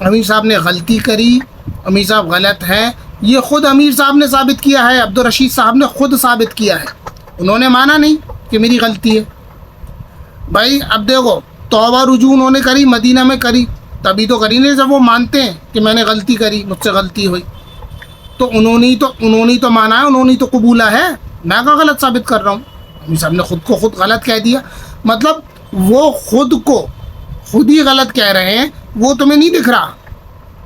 امیر صاحب نے غلطی کری, امیر صاحب غلط ہیں, یہ خود امیر صاحب نے ثابت کیا ہے, عبدالرشید صاحب نے خود ثابت کیا ہے, انہوں نے مانا نہیں کہ میری غلطی ہے. بھائی اب دیکھو, توبہ رجوع انہوں نے کری, مدینہ میں کری, تبھی تو کری نہیں جب وہ مانتے ہیں کہ میں نے غلطی کری, مجھ سے غلطی ہوئی. تو انہوں نے تو مانا ہے, انہوں نے تو قبولا ہے, میں کہاں غلط ثابت کر رہا ہوں. امیر صاحب نے خود کو خود غلط کہہ دیا, مطلب وہ خود ہی غلط کہہ رہے ہیں, وہ تمہیں نہیں دکھ رہا.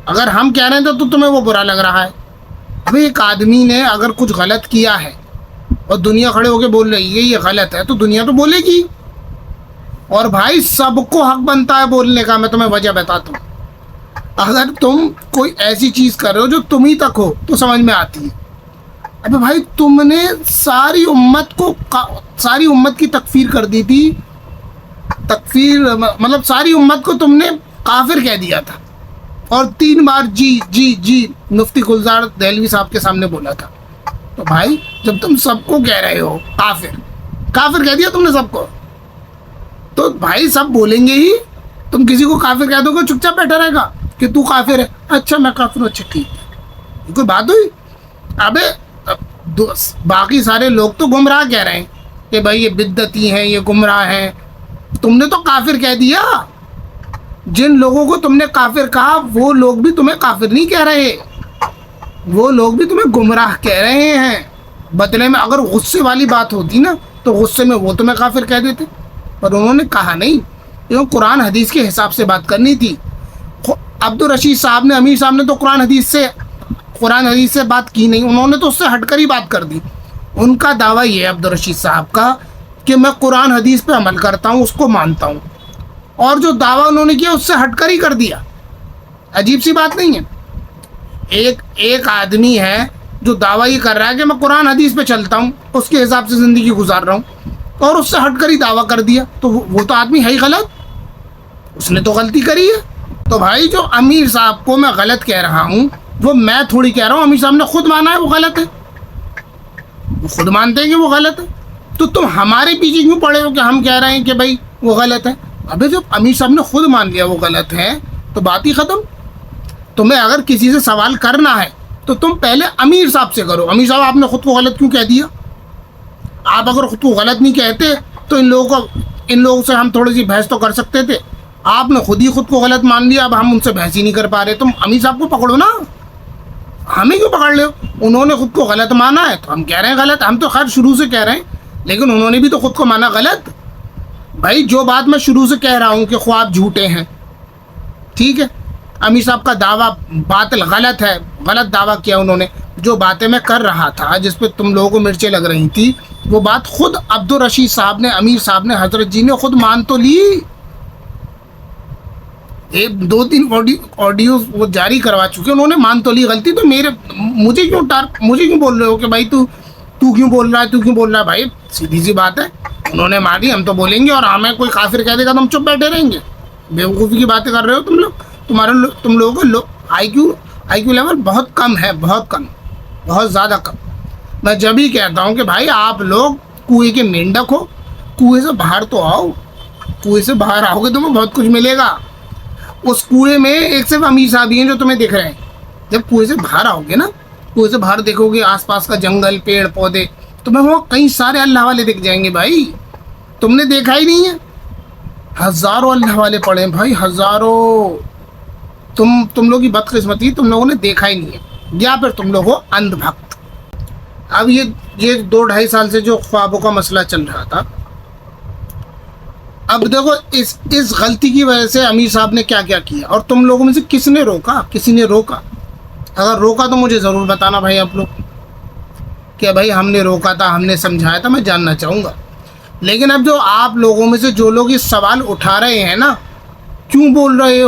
اگر ہم کہہ رہے ہیں تو تمہیں وہ برا لگ رہا ہے. اب ایک آدمی نے اگر کچھ غلط کیا ہے اور دنیا کھڑے ہو کے بول رہی ہے یہ غلط ہے, تو دنیا تو بولے گی. اور بھائی سب کو حق بنتا ہے بولنے کا. میں تمہیں وجہ بتاتا ہوں. اگر تم کوئی ایسی چیز کر رہے ہو جو تم ہی تک ہو تو سمجھ میں آتی ہے. ابھی بھائی تم نے ساری امت کی تکفیر کر دی تھی. تکفیر مطلب ساری امت کو تم نے کافر کہہ دیا تھا, اور 3 بار جی مفتی گلزار دہلوی صاحب کے سامنے بولا تھا. تو بھائی جب تم سب کو کہہ رہے ہو کافر کہہ دیا تم نے سب کو, تو بھائی سب بولیں گے ہی. تم کسی کو کافر کہہ دو گے, چپ چاپ بیٹھا رہے گا کہ تو کافر ہے, اچھا میں کافر ہوں, اچھا ٹھیک ہے, یہ کوئی بات ہوئی؟ ابے باقی سارے لوگ تو گمراہ کہہ رہے ہیں کہ بھائی یہ بدعتی ہیں, یہ گمراہ ہیں. تم نے تو کافر کہہ دیا. جن لوگوں کو تم نے کافر کہا وہ لوگ بھی تمہیں کافر نہیں کہہ رہے, وہ لوگ بھی تمہیں گمراہ کہہ رہے ہیں. بدلے میں اگر غصے والی بات ہوتی نا تو غصے میں وہ تمہیں کافر کہہ دیتے, پر انہوں نے کہا نہیں. کیوں؟ قرآن حدیث کے حساب سے بات کرنی تھی. عبدالرشید صاحب نے, امیر صاحب نے تو قرآن حدیث سے بات کی نہیں, انہوں نے تو اس سے ہٹ کر ہی بات کر دی. ان کا دعویٰ یہ ہے عبدالرشید صاحب کا کہ میں قرآن حدیث پہ عمل کرتا ہوں, اس کو مانتا ہوں, اور جو دعویٰ انہوں نے کیا اس سے ہٹ کر ہی کر دیا. عجیب سی بات نہیں ہے؟ ایک آدمی ہے جو دعویٰ یہ کر رہا ہے کہ میں قرآن حدیث پہ چلتا ہوں, اس کے حساب سے زندگی گزار رہا ہوں, اور اس سے ہٹ کر ہی دعویٰ کر دیا. تو وہ تو آدمی ہے ہی غلط, اس نے تو غلطی کری ہے. تو بھائی جو امیر صاحب کو میں غلط کہہ رہا ہوں وہ میں تھوڑی کہہ رہا ہوں, امیر صاحب نے خود مانا ہے وہ غلط ہے, وہ خود مانتے ہیں کہ وہ غلط ہے. تو تم ہمارے پیچھے کیوں پڑے ہو کہ ہم کہہ رہے ہیں کہ بھائی وہ غلط ہے؟ ابھی جب امیر صاحب نے خود مان لیا وہ غلط ہے تو بات ہی ختم. تمہیں اگر کسی سے سوال کرنا ہے تو تم پہلے امیر صاحب سے کرو. امیر صاحب آپ نے خود کو غلط کیوں کہہ دیا؟ آپ اگر خود کو غلط نہیں کہتے تو ان لوگوں سے ہم تھوڑی سی بحث تو کر سکتے تھے. آپ نے خود کو غلط مان لیا, اب ہم ان سے بحث ہی نہیں کر پا رہے. تم امیر صاحب کو پکڑو نا, ہمیں کیوں پکڑ لے ہو؟ انہوں نے خود کو غلط مانا ہے تو ہم کہہ رہے ہیں غلط. ہم تو خیر شروع سے کہہ رہے ہیں, لیکن انہوں نے بھی تو خود کو مانا غلط. بھائی جو بات میں شروع سے کہہ رہا ہوں کہ خواب جھوٹے ہیں, ٹھیک ہے, امیر صاحب کا دعویٰ باطل غلط ہے, غلط دعویٰ کیا انہوں نے. جو باتیں میں کر رہا تھا جس پہ تم لوگوں کو مرچیں لگ رہی تھی, وہ بات خود عبدالرشید صاحب نے, امیر صاحب نے, حضرت جی نے خود مان تو لی. 2-3 آڈیوز وہ جاری کروا چکے, انہوں نے مان تو لی غلطی. تو مجھے کیوں بول رہے ہو کہ بھائی تو کیوں بول رہا ہے؟ بھائی سیدھی سی بات ہے, انہوں نے مانی, ہم تو بولیں گے, اور ہمیں کوئی کافر کہہ دے گا تو ہم چپ بیٹھے رہیں گے. بیوقوفی کی باتیں کر رہے ہو تم لوگ. تم لوگوں کا آئی کیو لیول بہت کم ہے, بہت زیادہ کم. میں جب ہی کہتا ہوں کہ بھائی آپ لوگ کنویں کے مینڈک ہو, کنویں سے باہر تو آؤ. کنویں سے باہر آؤ گے تمہیں بہت کچھ ملے گا. اس کنویں میں ایک صرف امیر صاحب ہی ہیں جو تمہیں دکھ رہے ہیں. جب کنویں سے باہر آؤ گے نا, کنویں سے باہر دیکھو گے آس پاس کا جنگل, پیڑ پودے, تمہیں وہاں کئی سارے اللہ والے دکھ جائیں گے. بھائی تم نے دیکھا ہی نہیں ہے, ہزاروں اللہ والے پڑے ہیں بھائی, ہزاروں. تم لوگ کی بدقسمتی, تم لوگوں نے دیکھا ہی نہیں ہے, یا پھر تم لوگ ہو اندھ بھکت. اب یہ 2-2.5 سال سے جو خوابوں کا مسئلہ چل رہا تھا, اب دیکھو اس غلطی کی وجہ سے امیر صاحب نے کیا کیا, اور تم لوگوں میں سے کسی نے روکا. اگر روکا تو مجھے ضرور بتانا بھائی آپ لوگ کہ بھائی ہم نے روکا تھا, ہم نے سمجھایا تھا, میں جاننا چاہوں گا. لیکن اب جو آپ لوگوں میں سے جو لوگ اس سوال اٹھا رہے ہیں نا, کیوں بول رہے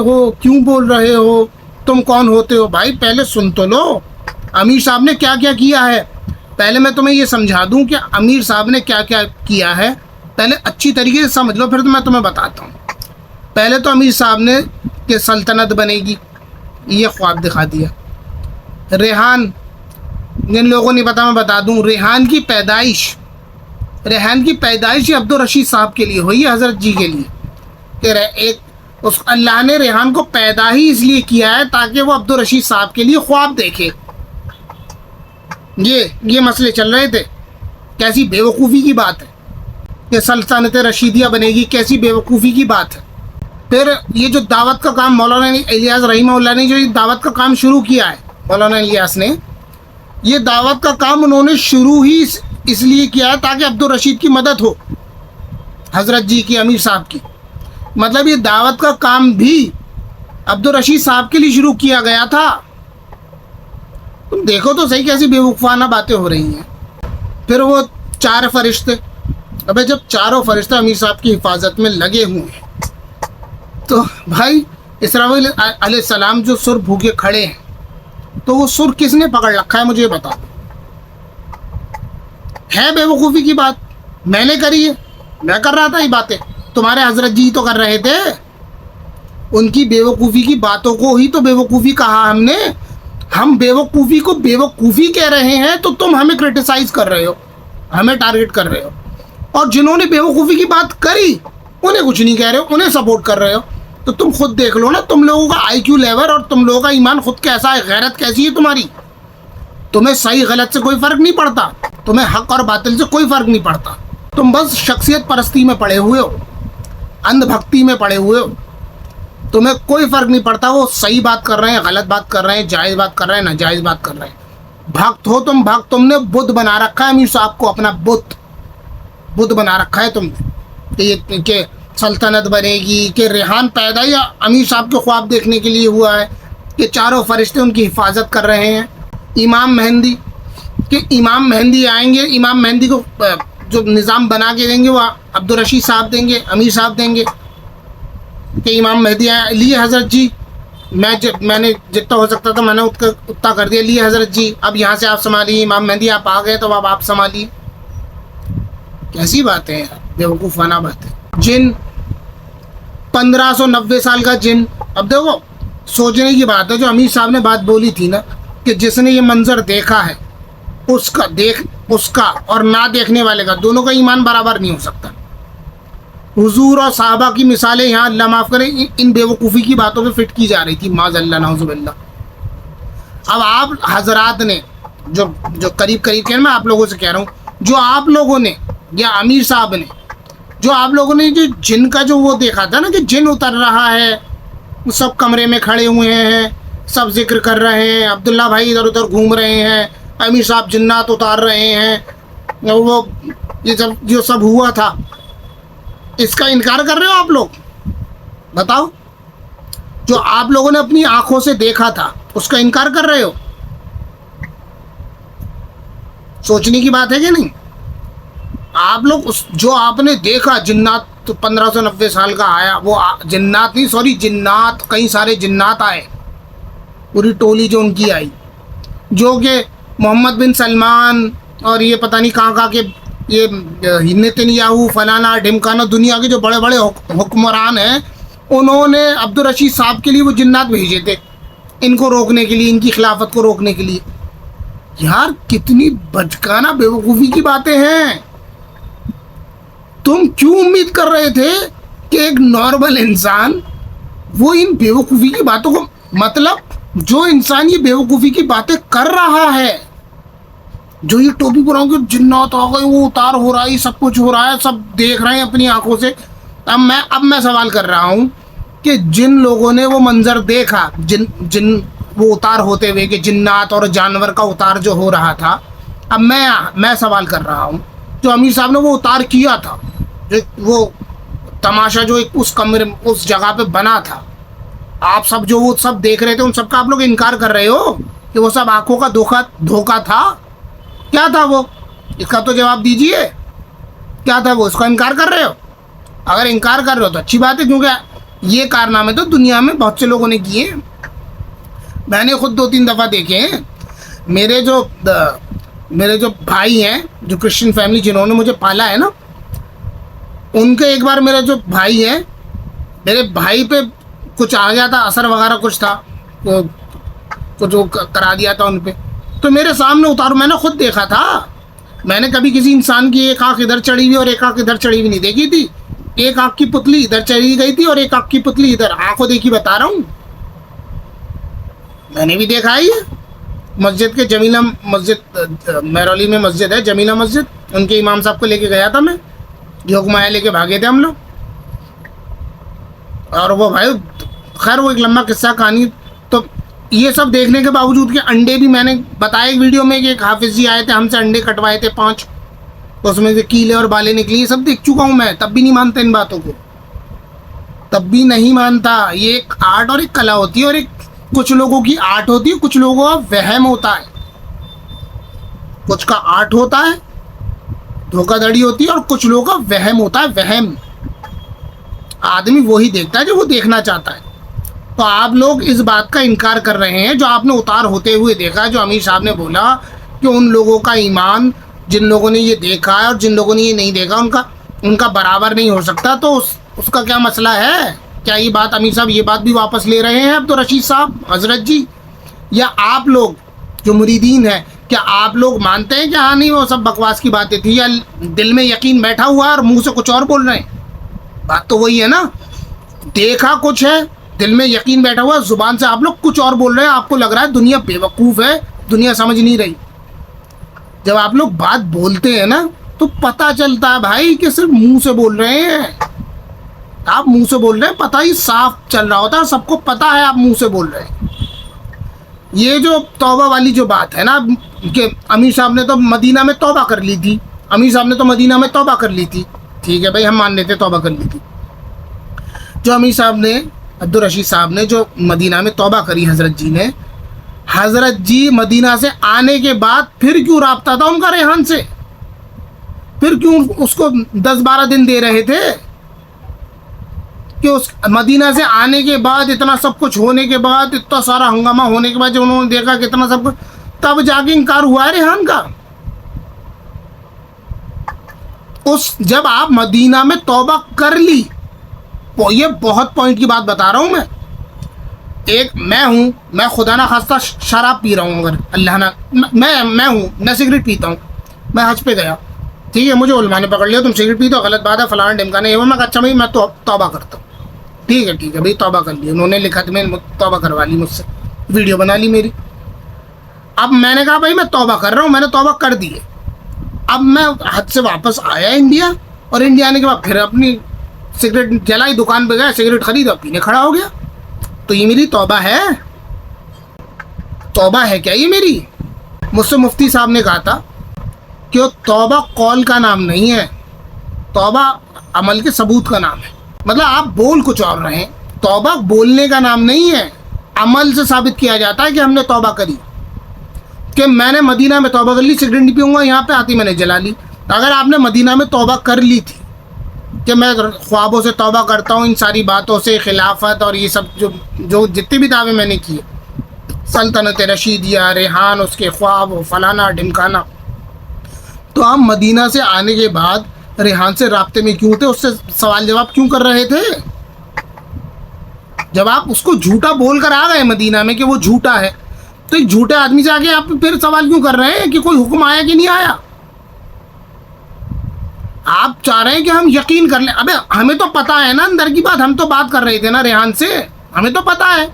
ہو, تم کون ہوتے ہو؟ بھائی پہلے سن تو لو امیر صاحب نے کیا کیا ہے. پہلے میں تمہیں یہ سمجھا دوں کہ امیر صاحب نے کیا کیا ہے, پہلے اچھی طریقے سے سمجھ لو, پھر تو میں تمہیں بتاتا ہوں. پہلے تو امیر صاحب نے کہ سلطنت بنے گی, یہ خواب دکھا دیا. ریحان, جن لوگوں نے پتا میں بتا دوں, ریحان کی پیدائش عبدالرشید صاحب کے لیے ہوئی ہے, حضرت جی کے لیے. کہ ایک اس اللہ نے ریحان کو پیدا ہی اس لیے کیا ہے تاکہ وہ عبدالرشید صاحب کے لیے خواب دیکھے. یہ مسئلے چل رہے تھے. کیسی بے وقوفی کی بات ہے کہ سلطنت رشیدیہ بنے گی, کیسی بے وقوفی کی بات ہے. پھر یہ جو دعوت کا کام مولانا الیاس رحمہ اللہ نے جو یہ دعوت کا کام شروع کیا ہے, مولانا الیاس نے یہ دعوت کا کام انہوں نے شروع ہی اس لیے کیا ہے تاکہ عبدالرشید کی مدد ہو, حضرت جی کی, امیر صاحب کی. مطلب یہ دعوت کا کام بھی عبدالرشید صاحب کے لیے شروع کیا گیا تھا. تم دیکھو تو صحیح کیسی بے وقوفانہ باتیں ہو رہی ہیں. پھر وہ 4 فرشتے, ابے جب چاروں فرشتے امیر صاحب کی حفاظت میں لگے ہوئے ہیں تو بھائی اسرافیل علیہ السلام جو سر بھوکے کھڑے ہیں تو وہ سر کس نے پکڑ رکھا ہے, مجھے بتا. ہے بے وقوفی کی بات, میں نے کری ہے, میں کر رہا تھا یہ باتیں, تمہارے حضرت جی تو کر رہے تھے. ان کی بے وقوفی کی باتوں کو ہی تو بے وقوفی کہا ہم نے. ہم بے وقوفی کو بے وقوفی کہہ رہے ہیں تو تم ہمیں کرٹیسائز کر رہے ہو, ہمیں ٹارگٹ کر رہے ہو. اور جنہوں نے بے وقوفی کی بات کری انہیں کچھ نہیں کہہ رہے ہو, انہیں سپورٹ کر رہے ہو. تو تم خود دیکھ لو نا, تم لوگوں کا آئی کیو لیول اور تم لوگوں کا ایمان خود کیسا ہے, غیرت کیسی ہے تمہاری. تمہیں صحیح غلط سے کوئی فرق نہیں پڑتا, تمہیں حق اور باطل سے کوئی فرق نہیں پڑتا. تم بس شخصیت پرستی میں پڑے ہوئے ہو, اندھ بھکتی میں پڑے ہوئے ہو. تمہیں کوئی فرق نہیں پڑتا وہ صحیح بات کر رہے ہیں, غلط بات کر رہے ہیں, جائز بات کر رہے ہیں, ناجائز بات کر رہے ہیں. بھکت ہو تم, بھکت. تم نے بدھ بنا رکھا ہے امیر صاحب کو, اپنا بدھ بنا رکھا ہے تم نے کہ سلطنت بنے گی, کہ ریحان پیدا ہی امیر صاحب کے خواب دیکھنے کے لیے ہوا ہے, کہ چاروں فرشتے ان کی حفاظت کر رہے ہیں. امام مہندی, کہ امام مہندی آئیں گے, امام مہندی کو جو نظام بنا کے دیں گے وہ عبدالرشید صاحب دیں گے, امیر صاحب دیں گے. کہ امام مہدی آئے, لیے حضرت جی, میں نے جتنا ہو سکتا تھا میں نے اتنا کر دیا, لیے حضرت جی اب یہاں سے آپ سنبھالیے, امام مہدی آپ آ گئے تو اب آپ سنبھالیے. کیسی باتیں ہیں, بے وقوفانہ باتیں. جن 1590 سال کا جن, اب دیکھو سوچنے کی بات ہے, جو امیر صاحب نے بات بولی تھی نا کہ جس نے یہ منظر دیکھا ہے اس کا اور نہ دیکھنے والے کا دونوں کا ایمان برابر نہیں ہو سکتا. حضور اور صحابہ کی مثالیں یہاں اللہ معاف کرے ان بے وقوفی کی باتوں پہ فٹ کی جا رہی تھی, معاذ اللہ نعوذ باللہ. اب آپ حضرات نے جو قریب کہ میں آپ لوگوں سے کہہ رہا ہوں, جو آپ لوگوں نے یا امیر صاحب نے جو آپ لوگوں نے جو جن کا جو وہ دیکھا تھا نا کہ جن اتر رہا ہے, سب کمرے میں کھڑے ہوئے ہیں, سب ذکر کر رہے ہیں, عبداللہ بھائی ادھر ادھر گھوم رہے ہیں, امیر صاحب جنات اتار رہے ہیں, وہ یہ سب جو سب ہوا تھا اس کا انکار کر رہے ہو آپ لوگ؟ بتاؤ. جو آپ لوگوں نے اپنی آنکھوں سے دیکھا تھا اس کا انکار کر رہے ہو؟ سوچنے کی بات ہے کہ نہیں؟ آپ لوگ جو آپ نے دیکھا جنات 1590 سال کا آیا, وہ جنات نہیں, سوری جنات, کئی سارے جنات آئے, پوری ٹولی جو ان کی آئی, جو کہ محمد بن سلمان اور یہ پتہ نہیں کہاں کے یہ نتنیاہو فلانا ڈھمکانا دنیا کے جو بڑے بڑے حکمران ہیں, انہوں نے عبدالرشید صاحب کے لیے وہ جنات بھیجے تھے ان کو روکنے کے لیے, ان کی خلافت کو روکنے کے لیے. یار کتنی بچکانہ بے وقوفی کی باتیں ہیں. تم کیوں امید کر رہے تھے کہ ایک نارمل انسان وہ ان بے وقوفی کی باتوں کو, مطلب جو انسان یہ بے وقوفی کی باتیں کر رہا ہے, جو یہ ٹوپی پراؤں کے جنات آ گئے, وہ اتار ہو رہا ہے, سب کچھ ہو رہا ہے, سب دیکھ رہے ہیں اپنی آنکھوں سے. اب میں سوال کر رہا ہوں کہ جن لوگوں نے وہ منظر دیکھا, جن وہ اتار ہوتے ہوئے کہ جنات اور جانور کا اتار جو ہو رہا تھا, اب میں سوال کر رہا ہوں جو امیر صاحب نے وہ اتار کیا تھا, جو وہ تماشا جو اس کمرے اس جگہ پہ بنا تھا, آپ سب جو وہ سب دیکھ رہے تھے ان سب کا آپ لوگ انکار کر رہے ہو کہ وہ سب آنکھوں کا دھوکہ تھا؟ کیا تھا وہ؟ اس کا تو جواب دیجئے. کیا تھا وہ؟ اس کا انکار کر رہے ہو؟ اگر انکار کر رہے ہو تو اچھی بات ہے, کیونکہ یہ کارنامے تو دنیا میں بہت سے لوگوں نے کیے. میں نے خود 2-3 دفعہ دیکھے ہیں. میرے جو بھائی ہیں, جو کرسچن فیملی جنہوں نے مجھے پالا ہے نا, ان کے ایک بار میرے جو بھائی ہیں, میرے بھائی پہ کچھ آ گیا تھا, اثر وغیرہ کچھ تھا, کچھ کرا دیا تھا ان پہ, تو میرے سامنے اتارو, میں نے خود دیکھا تھا. میں نے کبھی کسی انسان کی ایک آنکھ ادھر چڑھی ہوئی اور ایک آنکھ ادھر چڑھی ہوئی نہیں دیکھی تھی. ایک آنکھ کی پتلی ادھر چلی گئی تھی اور ایک آنکھ کی پتلی ادھر. آنکھوں دیکھی بتا رہا ہوں, میں نے بھی دیکھا ہے. یہ مسجد کے جمیلہ مسجد, مہرولی میں مسجد ہے جمیلہ مسجد, ان کے امام صاحب کو لے کے گیا تھا میں, یہ حکم آیا لے کے بھاگے تھے ہم لوگ. اور وہ بھائی خیر وہ ایک لمبا قصہ کہانی. تو یہ سب دیکھنے کے باوجود کہ انڈے بھی میں نے بتایا ایک ویڈیو میں کہ ایک حافظ جی آئے تھے, ہم سے انڈے کٹوائے تھے 5, اس میں سے کیلے اور بالیں نکلی, یہ سب دیکھ چکا ہوں میں, تب بھی نہیں مانتا ان باتوں کو, تب بھی نہیں مانتا. یہ ایک آرٹ اور ایک کلا ہوتی ہے, اور ایک کچھ لوگوں کی آرٹ ہوتی ہے, کچھ لوگوں کا وہم ہوتا ہے. کچھ کا آرٹ ہوتا ہے, دھوکہ دھڑی ہوتی ہے, اور کچھ لوگوں کا وہم ہوتا ہے. وہم آدمی وہی دیکھتا ہے جو وہ دیکھنا چاہتا ہے. تو آپ لوگ اس بات کا انکار کر رہے ہیں جو آپ نے اتار ہوتے ہوئے دیکھا, جو امیر صاحب نے بولا کہ ان لوگوں کا ایمان, جن لوگوں نے یہ دیکھا ہے اور جن لوگوں نے یہ نہیں دیکھا, ان کا برابر نہیں ہو سکتا. تو اس کا کیا مسئلہ ہے؟ کیا یہ بات امیر صاحب یہ بات بھی واپس لے رہے ہیں عبدالرشید صاحب, حضرت جی, یا آپ لوگ جو مریدین ہیں کیا آپ لوگ مانتے ہیں کہ ہاں نہیں وہ سب بکواس کی باتیں تھی, یا دل میں یقین بیٹھا ہوا ہے اور منہ سے کچھ اور بول رہے ہیں؟ بات تو وہی ہے نا, دیکھا کچھ ہے, دل میں یقین بیٹھا ہوا ہے, زبان سے آپ لوگ کچھ اور بول رہے ہیں. آپ کو لگ رہا ہے دنیا بے وقوف ہے, دنیا سمجھ نہیں رہی. جب آپ لوگ بات بولتے ہیں نا تو پتہ چلتا ہے بھائی کہ صرف منہ سے بول رہے ہیں. آپ منہ سے بول رہے ہیں, پتہ ہی صاف چل رہا ہوتا ہے, سب کو پتہ ہے آپ منہ سے بول رہے ہیں. یہ جو توبہ والی جو بات ہے نا کہ امیر صاحب نے تو مدینہ میں توبہ کر لی تھی, امیر صاحب نے تو مدینہ میں توبہ کر لی تھی, ٹھیک ہے بھائی ہم مان لیتے توبہ کر لی تھی. جو امیر صاحب نے, عبدالرشید صاحب نے جو مدینہ میں توبہ کری حضرت جی نے, حضرت جی مدینہ سے آنے کے بعد پھر کیوں رابطہ تھا ان کا ریحان سے؟ پھر کیوں اس کو 10-12 دن دے رہے تھے کہ اس مدینہ سے آنے کے بعد, اتنا سب کچھ ہونے کے بعد, اتنا سارا ہنگامہ ہونے کے بعد جب انہوں نے دیکھا کہ اتنا سب کچھ, تب جا کے انکار ہوا ہے ریحان کا. جب آپ مدینہ میں توبہ کر لی, یہ بہت پوائنٹ کی بات بتا رہا ہوں میں. ایک میں ہوں, میں خدا نہ خواستہ شراب پی رہا ہوں, اگر اللہ نہ, میں ہوں, میں سگریٹ پیتا ہوں, میں حج پہ گیا, ٹھیک ہے, مجھے علماء نے پکڑ لیا تم سگریٹ پیتے ہو, غلط بات ہے, فلانا ڈمکانا ہے, میں کہا اچھا بھائی میں توبہ کرتا ہوں, ٹھیک ہے بھائی توبہ کر لی, انہوں نے لکھا تو میں توبہ کروا لی, مجھ سے ویڈیو بنا لی میری. اب میں نے کہا بھائی میں توبہ کر رہا ہوں, میں نے توبہ کر دی ہے. اب میں حج سے واپس آیا انڈیا, اور انڈیا آنے کے بعد پھر اپنی سگریٹ جلائی, دکان پہ گیا, سگریٹ خریدا, پینے کھڑا ہو گیا. تو یہ میری توبہ ہے؟ توبہ ہے کیا یہ میری؟ مجھ سے مفتی صاحب نے کہا تھا کہ توبہ قول کا نام نہیں ہے, توبہ عمل کے ثبوت کا نام ہے. مطلب آپ بول کچھ اور رہے ہیں, توبہ بولنے کا نام نہیں ہے, عمل سے ثابت کیا جاتا ہے کہ ہم نے توبہ کری. کہ میں نے مدینہ میں توبہ کر لی, سگریٹ نہیں پیوں گا, یہاں پہ آتی میں نے جلا لی. اگر آپ نے مدینہ میں توبہ کر لی تھی کہ میں خوابوں سے توبہ کرتا ہوں, ان ساری باتوں سے, خلافت اور یہ سب جو جتنے بھی دعوے میں نے کیے, سلطنت رشیدیہ, ریحان, اس کے خواب, فلانا ڈھمکانا, تو آپ مدینہ سے آنے کے بعد ریحان سے رابطے میں کیوں تھے؟ اس سے سوال جواب کیوں کر رہے تھے؟ جب آپ اس کو جھوٹا بول کر آ گئے مدینہ میں کہ وہ جھوٹا ہے, تو ایک جھوٹے آدمی سے آگے آپ پھر سوال کیوں کر رہے ہیں کہ کوئی حکم آیا کہ نہیں آیا؟ آپ چاہ رہے ہیں کہ ہم یقین کر لیں. ابے ہمیں تو پتا ہے نا اندر کی بات, ہم تو بات کر رہے تھے نا ریحان سے, ہمیں تو پتا ہے.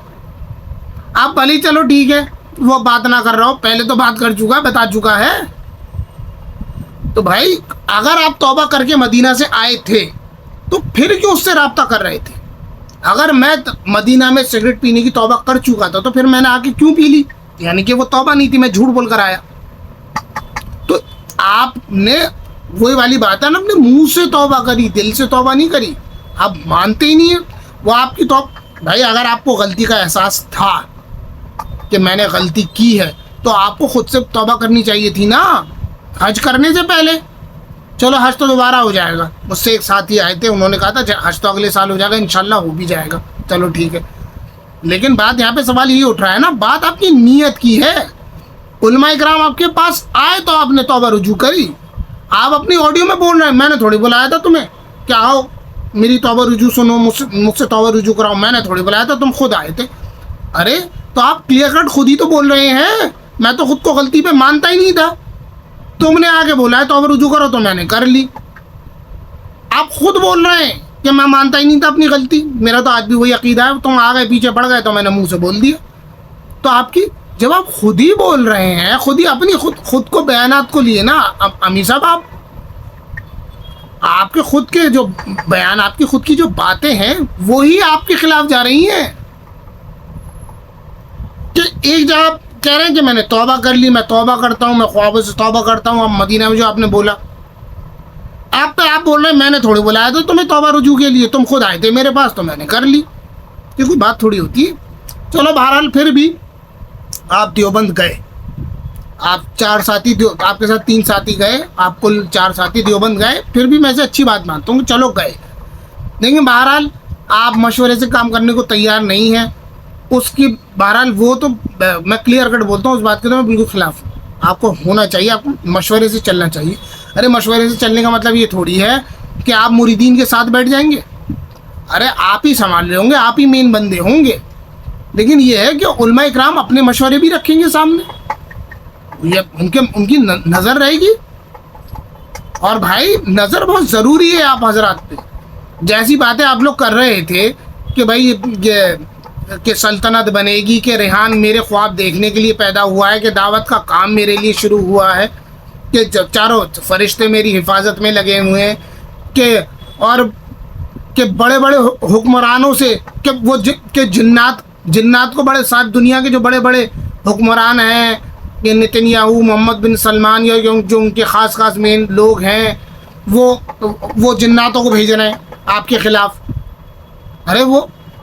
آپ بھلی چلو ٹھیک ہے وہ بات نہ کر رہا ہو, پہلے تو بات کر چکا, بتا چکا ہے. تو بھائی اگر آپ توبہ کر کے مدینہ سے آئے تھے تو پھر کیوں اس سے رابطہ کر رہے تھے؟ اگر میں مدینہ میں سگریٹ پینے کی توبہ کر چکا تھا تو پھر میں نے آ کے کیوں پی لی؟ یعنی کہ وہ توبہ نہیں تھی, میں جھوٹ بول کر آیا. تو آپ نے وہی والی بات ہے نا, اپنے منہ سے توبہ کری, دل سے توبہ نہیں کری. آپ مانتے ہی نہیں ہیں وہ آپ کی توبہ. بھائی اگر آپ کو غلطی کا احساس تھا کہ میں نے غلطی کی ہے تو آپ کو خود سے توبہ کرنی چاہیے تھی نا, حج کرنے سے پہلے. چلو حج تو دوبارہ ہو جائے گا, مجھ سے ایک ساتھی آئے تھے, انہوں نے کہا تھا حج تو اگلے سال ہو جائے گا, انشاءاللہ ہو بھی جائے گا, چلو ٹھیک ہے. لیکن بات یہاں پہ سوال یہی اٹھ رہا ہے نا, بات آپ کی نیت کی ہے. علماء کرام آپ کے پاس آئے تو آپ نے توبہ رجوع کری. آپ اپنی آڈیو میں بول رہے ہیں, میں نے تھوڑی بلایا تھا تمہیں کہ آؤ میری توبہ رجوع سنو, مجھ سے توبہ رجوع کراؤ, میں نے تھوڑی بلایا تھا, تم خود آئے تھے. ارے تو آپ کلیئر کٹ خود ہی تو بول رہے ہیں, میں تو خود کو غلطی پہ مانتا ہی نہیں تھا, تم نے آگے بولا ہے توبہ رجوع کرو تو میں نے کر لی. آپ خود بول رہے ہیں کہ میں مانتا ہی نہیں تھا اپنی غلطی. میرا تو آج بھی وہی عقیدہ ہے. تم آ گئے پیچھے پڑ گئے تو میں نے منہ سے بول دیا. تو آپ کی جب آپ خود ہی بول رہے ہیں, خود ہی اپنی خود کو بیانات کو لیے نا امیر صاحب, آپ کے خود کے جو بیان, آپ کی خود کی جو باتیں ہیں وہی آپ کے خلاف جا رہی ہیں. کہ ایک جگہ آپ کہہ رہے ہیں کہ میں نے توبہ کر لی, میں توبہ کرتا ہوں, میں خوابوں سے توبہ کرتا ہوں. اب مدینہ میں جو آپ نے بولا, آپ بول رہے ہیں میں نے تھوڑی بلایا تھا تمہیں توبہ رجوع کے لیے, تم خود آئے تھے میرے پاس تو میں نے کر لی. یہ کوئی بات تھوڑی ہوتی ہے. چلو بہرحال پھر بھی آپ دیوبند گئے, آپ 4 ساتھی, آپ کے ساتھ 3 ساتھی گئے, آپ کل 4 ساتھی دیوبند گئے. پھر بھی میں سے اچھی بات مانتا ہوں کہ چلو گئے, لیکن بہرحال آپ مشورے سے کام کرنے کو تیار نہیں ہیں. اس کی بہرحال وہ تو میں کلیئر کٹ بولتا ہوں, اس بات کے تو میں بالکل خلاف ہوں. آپ کو ہونا چاہیے, آپ کو مشورے سے چلنا چاہیے. ارے مشورے سے چلنے کا مطلب یہ تھوڑی ہے کہ آپ مریدین کے ساتھ بیٹھ جائیں گے. ارے آپ ہی سنبھال رہے ہوں گے, آپ ہی مین بندے ہوں گے, لیکن یہ ہے کہ علماء اکرام اپنے مشورے بھی رکھیں گے سامنے, یہ ان کی نظر رہے گی. اور بھائی نظر بہت ضروری ہے آپ حضرات پہ. جیسی باتیں آپ لوگ کر رہے تھے کہ بھائی کہ سلطنت بنے گی, کہ ریحان میرے خواب دیکھنے کے لیے پیدا ہوا ہے, کہ دعوت کا کام میرے لیے شروع ہوا ہے, کہ چاروں فرشتے میری حفاظت میں لگے ہوئے ہیں, کہ بڑے بڑے حکمرانوں سے, کہ وہ کہ جنات کو بڑے ساتھ دنیا کے جو بڑے بڑے حکمران ہیں, یہ نتنیاہو, محمد بن سلمان, یا جو ان کے خاص مین لوگ ہیں, وہ جناتوں کو بھیج رہے ہیں آپ کے خلاف. ارے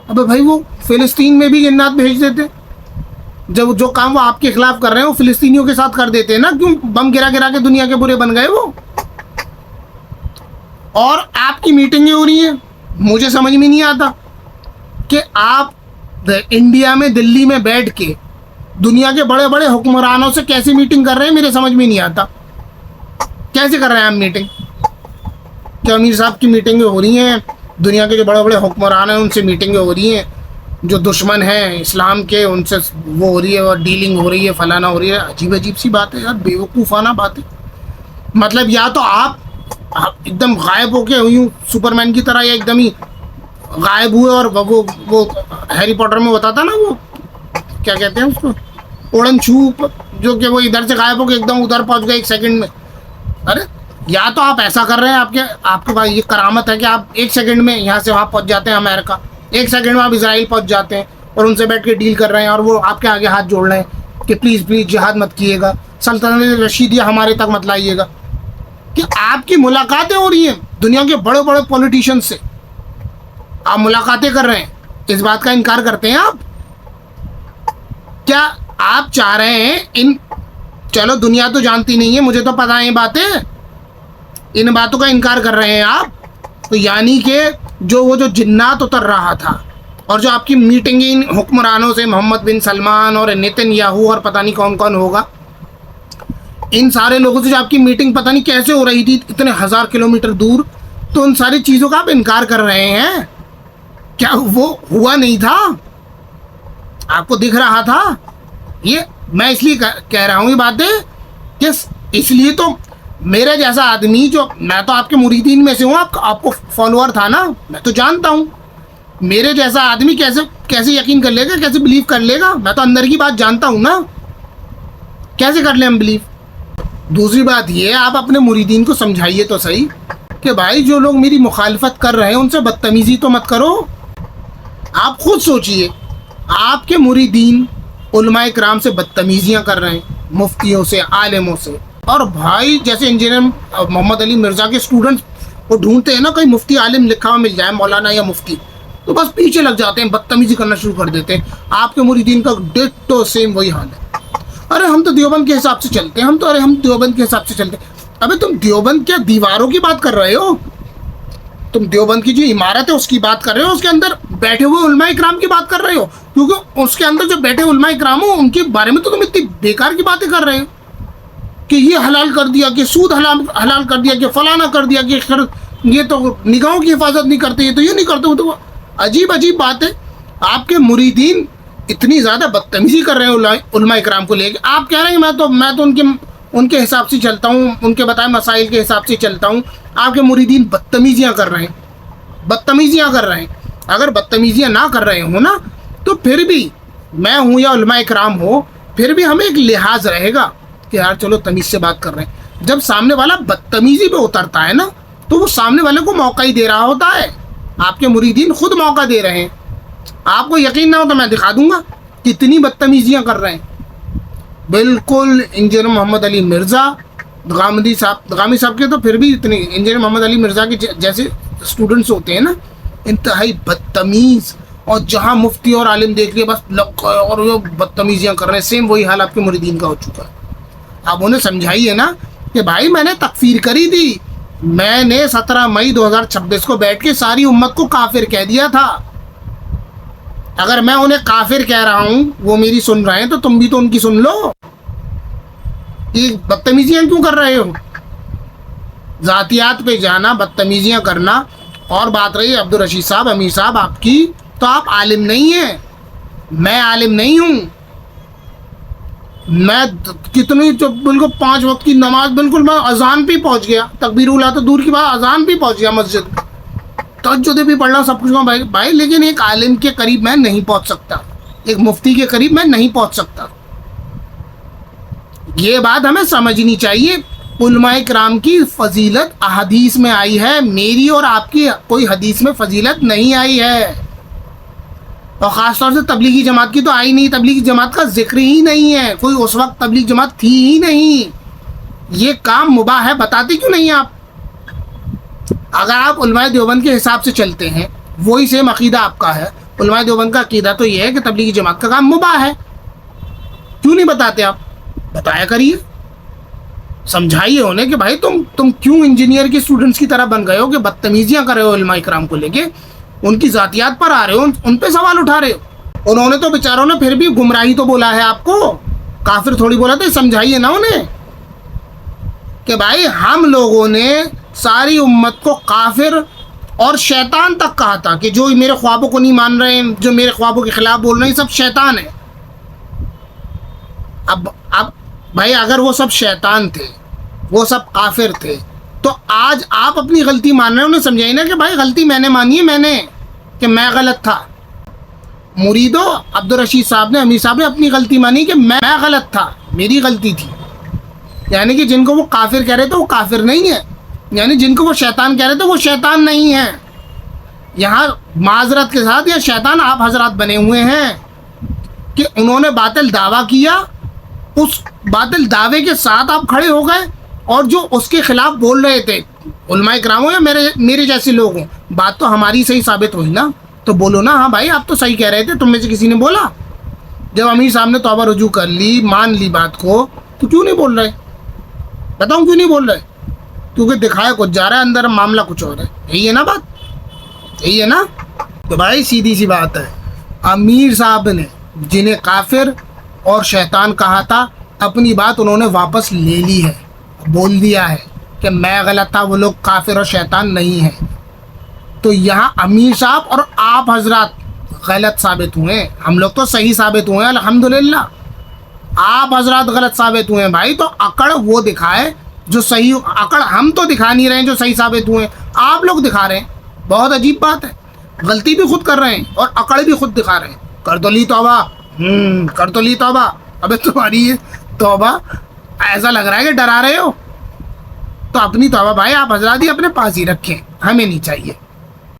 ابے بھائی وہ فلسطین میں بھی جنات بھیج دیتے, جب جو کام وہ آپ کے خلاف کر رہے ہیں وہ فلسطینیوں کے ساتھ کر دیتے ہیں نا. کیوں بم گرا کے دنیا کے برے بن گئے وہ. اور آپ کی میٹنگیں ہو رہی ہیں, مجھے سمجھ میں نہیں آتا کہ آپ انڈیا میں دلی میں بیٹھ کے دنیا کے بڑے بڑے حکمرانوں سے کیسے میٹنگ کر رہے ہیں. میرے سمجھ میں نہیں آتا کیسے کر رہے ہیں آپ میٹنگ. کہ امیر صاحب کی میٹنگیں ہو رہی ہیں, دنیا کے جو بڑے بڑے حکمران ہیں ان سے میٹنگیں ہو رہی ہیں, جو دشمن ہیں اسلام کے ان سے وہ ہو رہی ہے, اور ڈیلنگ ہو رہی ہے, فلانا ہو رہی ہے. عجیب سی بات ہے یار, بیوقوفانہ بات ہے. مطلب یا تو آپ ایک دم غائب ہو کے یوں سپرمین کی طرح, یا ایک دم ہی غائب ہوئے, اور وہ ہیری پاٹر میں بتاتا نا, وہ کیا کہتے ہیں اس کو, اڑن چھوپ, جو کہ وہ ادھر سے غائب ہو کے ایک دم ادھر پہنچ گئے 1 سیکنڈ میں. ارے یا تو آپ ایسا کر رہے ہیں, آپ کے پاس یہ کرامت ہے کہ آپ 1 سیکنڈ میں یہاں سے وہاں پہنچ جاتے ہیں امریکہ, 1 سیکنڈ میں آپ اسرائیل پہنچ جاتے ہیں, اور ان سے بیٹھ کے ڈیل کر رہے ہیں, اور وہ آپ کے آگے ہاتھ جوڑ رہے ہیں کہ پلیز جہاد مت کیے گا, سلطنت رشیدیہ ہمارے تک مت لائیے گا. کہ آپ کی ملاقاتیں ہو رہی ہیں دنیا کے بڑے بڑے پولیٹیشین سے, آپ ملاقاتیں کر رہے ہیں, اس بات کا انکار کرتے ہیں آپ. کیا آپ چاہ رہے ہیں چلو دنیا تو جانتی نہیں ہے, مجھے تو پتہ ہے یہ باتیں, ان باتوں کا انکار کر رہے ہیں آپ. تو یعنی کہ جو جنات اتر رہا تھا, اور جو آپ کی میٹنگ ان حکمرانوں سے, محمد بن سلمان اور نتنیاہو اور پتہ نہیں کون کون ہوگا, ان سارے لوگوں سے جو آپ کی میٹنگ پتہ نہیں کیسے ہو رہی تھی اتنے 1000 کلومیٹر دور, تو ان ساری چیزوں کا آپ انکار کر رہے ہیں. کیا وہ ہوا نہیں تھا؟ آپ کو دکھ رہا تھا؟ یہ میں اس لیے کہہ رہا ہوں یہ باتیں کہ اس لیے تو میرے جیسا آدمی, جو میں تو آپ کے مریدین میں سے ہوں, آپ کو فالوور تھا نا, میں تو جانتا ہوں. میرے جیسا آدمی کیسے یقین کر لے گا, کیسے بلیو کر لے گا؟ میں تو اندر کی بات جانتا ہوں نا, کیسے کر لیں ہم بلیو. دوسری بات یہ, آپ اپنے مریدین کو سمجھائیے تو صحیح کہ بھائی جو لوگ میری مخالفت کر رہے ہیں ان سے بدتمیزی تو مت کرو. آپ خود سوچئے, آپ کے مریدین علماء کرام سے بدتمیزیاں کر رہے ہیں, مفتیوں سے, عالموں سے. اور بھائی جیسے انجینئر محمد علی مرزا کے اسٹوڈنٹس وہ ڈھونڈتے ہیں نا کوئی مفتی عالم لکھا ہوا مل جائے, مولانا یا مفتی, تو بس پیچھے لگ جاتے ہیں, بدتمیزی کرنا شروع کر دیتے ہیں. آپ کے مریدین کا ڈٹو سیم وہی حال ہے. ارے ہم تو دیوبند کے حساب سے چلتے ہیں, ہم دیوبند کے حساب سے چلتے ہیں. ابے تم دیوبند کیا دیواروں کی بات کر رہے ہو؟ تم دیوبند کی جو عمارت ہے اس کی بات کر رہے ہو, اس کے اندر بیٹھے ہوئے علماء اکرام کی بات کر رہے ہو, کیونکہ اس کے اندر جو بیٹھے علماء اکرام ہو ان کے بارے میں تو تم اتنی بیکار کی باتیں کر رہے ہو کہ یہ حلال کر دیا, کہ سود حلال کر دیا, کہ فلانا کر دیا, کہ یہ تو نگاہوں کی حفاظت نہیں کرتے, یہ تو یہ نہیں کرتے. تو عجیب بات ہے. آپ کے مریدین اتنی زیادہ بدتمیزی کر رہے ہیں علماء اکرام کو لے کے. آپ کہہ رہے ہیں میں تو ان کے حساب سے چلتا ہوں, ان کے بتائے مسائل کے حساب سے چلتا ہوں. آپ کے مریدین بدتمیزیاں کر رہے ہیں, بدتمیزیاں کر رہے ہیں. اگر بدتمیزیاں نہ کر رہے ہوں نا تو پھر بھی میں ہوں یا علماء کرام ہو, پھر بھی ہمیں ایک لحاظ رہے گا کہ یار چلو تمیز سے بات کر رہے ہیں. جب سامنے والا بدتمیزی پہ اترتا ہے نا تو وہ سامنے والے کو موقع ہی دے رہا ہوتا ہے. آپ کے مریدین خود موقع دے رہے ہیں. آپ کو یقین نہ ہو تو میں دکھا دوں گا کتنی بدتمیزیاں کر رہے ہیں. بالکل انجینئر محمد علی مرزا دغامدی صاحب کے تو پھر بھی اتنے انجینئر محمد علی مرزا کے جیسے اسٹوڈنٹس ہوتے ہیں نا, انتہائی بدتمیز, اور جہاں مفتی اور عالم دیکھ لیے بس اور وہ بدتمیزیاں کر رہے ہیں. سیم وہی حال آپ کے مریدین کا ہو چکا ہے. آپ انہیں سمجھائیے نا کہ بھائی میں نے تکفیر کری تھی, میں نے 17 مئی 2026 کو بیٹھ کے ساری امت کو کافر کہہ دیا تھا. اگر میں انہیں کافر کہہ رہا ہوں وہ میری سن رہے ہیں تو تم بھی تو ان کی سن لو. یہ بدتمیزیاں کیوں کر رہے ہو؟ ذاتیات پہ جانا, بدتمیزیاں کرنا. اور بات رہی عبدالرشید صاحب, امیر صاحب آپ کی, تو آپ عالم نہیں ہیں, میں عالم نہیں ہوں. میں کتنی بالکل 5 وقت کی نماز بالکل میں اذان پہ پہنچ گیا, تکبیر اولیٰ تو دور کی بات, اذان پہ پہنچ گیا مسجد میں, تہجد بھی پڑھ رہا, سب کچھ بھائی, لیکن ایک عالم کے قریب میں نہیں پہنچ سکتا, ایک مفتی کے قریب میں نہیں پہنچ سکتا. یہ بات ہمیں سمجھنی چاہیے. علماء کرام کی فضیلت احادیث میں آئی ہے, میری اور آپ کی کوئی حدیث میں فضیلت نہیں آئی ہے. اور خاص طور سے تبلیغی جماعت کی تو آئی نہیں, تبلیغی جماعت کا ذکر ہی نہیں ہے, کوئی اس وقت تبلیغ جماعت تھی ہی نہیں. یہ کام مباح ہے, بتاتے کیوں نہیں آپ؟ اگر آپ علماء دیوبند کے حساب سے چلتے ہیں, وہی سیم عقیدہ آپ کا ہے, علماء دیوبند کا عقیدہ تو یہ ہے کہ تبلیغی جماعت کا کام مباح ہے, کیوں نہیں بتاتے آپ؟ بتایا کریے, سمجھائیے انہیں کہ بھائی تم کیوں انجینئر کے اسٹوڈنٹس کی طرح بن گئے ہو کہ بدتمیزیاں کر رہے ہو علماء کرام کو لے کے, ان کی ذاتیات پر آ رہے ہو, ان پہ سوال اٹھا رہے ہو. انہوں نے تو بیچاروں نے پھر بھی گمراہی تو بولا ہے آپ کو, کافر تھوڑی بولا تھا. سمجھائیے نا انہیں کہ بھائی ہم لوگوں نے ساری امت کو کافر اور شیطان تک کہا تھا کہ جو میرے خوابوں کو نہیں مان رہے ہیں, جو میرے خوابوں کے خلاف بول رہے ہیں, سب شیطان ہیں. اب بھائی اگر وہ سب شیطان تھے, وہ سب کافر تھے, تو آج آپ اپنی غلطی مان رہے ہیں. انہیں سمجھائیے نا کہ بھائی غلطی میں نے مانی ہے, میں نے, کہ میں غلط تھا. مریدو, عبدالرشید صاحب نے, امیر صاحب نے اپنی غلطی مانی کہ میں غلط تھا, میری غلطی تھی. یعنی کہ جن کو وہ کافر کہہ رہے تھے وہ کافر نہیں ہے, یعنی جن کو وہ شیطان کہہ رہے تھے وہ شیطان نہیں ہے. یہاں معذرت کے ساتھ یہ شیطان آپ حضرات بنے ہوئے ہیں کہ انہوں نے باطل دعویٰ کیا, اس باطل دعوے کے ساتھ آپ کھڑے ہو گئے, اور جو اس کے خلاف بول رہے تھے علماء کرام ہو یا میرے جیسے لوگ ہوں, بات تو ہماری صحیح ثابت ہوئی نا, تو بولو نا ہاں بھائی آپ تو صحیح کہہ رہے تھے, تم میں سے کسی نے بولا. جب امیر صاحب نے توبہ رجوع کر لی, مان لی بات کو, تو کیوں نہیں بول رہے؟ بتاؤں کیوں نہیں بول رہے؟ کیونکہ دکھایا کچھ جا رہا ہے, اندر معاملہ کچھ اور ہے. یہی ہے نا بات, یہی ہے نا. تو بھائی سیدھی سی بات ہے, امیر صاحب نے جنہیں کافر اور شیطان کہا تھا, اپنی بات انہوں نے واپس لے لی ہے, بول دیا ہے کہ میں غلط تھا, وہ لوگ کافر اور شیطان نہیں ہیں. تو یہاں امیر صاحب اور آپ حضرات غلط ثابت ہوئے, ہم لوگ تو صحیح ثابت ہوئے ہیں الحمدللہ. آپ حضرات غلط ثابت ہوئے ہیں بھائی, تو اکڑ وہ دکھائے جو صحیح. اکڑ ہم تو دکھا نہیں رہے ہیں جو صحیح ثابت ہوئے ہیں, آپ لوگ دکھا رہے ہیں. بہت عجیب بات ہے, غلطی بھی خود کر رہے ہیں اور اکڑ بھی خود دکھا رہے ہیں. کر تو لی توبہ, کر تو لی توبہ. ابے تمہاری یہ توبہ ایسا لگ رہا ہے کہ ڈرا رہے ہو, تو اپنی توبہ بھائی آپ حضرات ہی اپنے پاس ہی رکھیں, ہمیں نہیں چاہیے.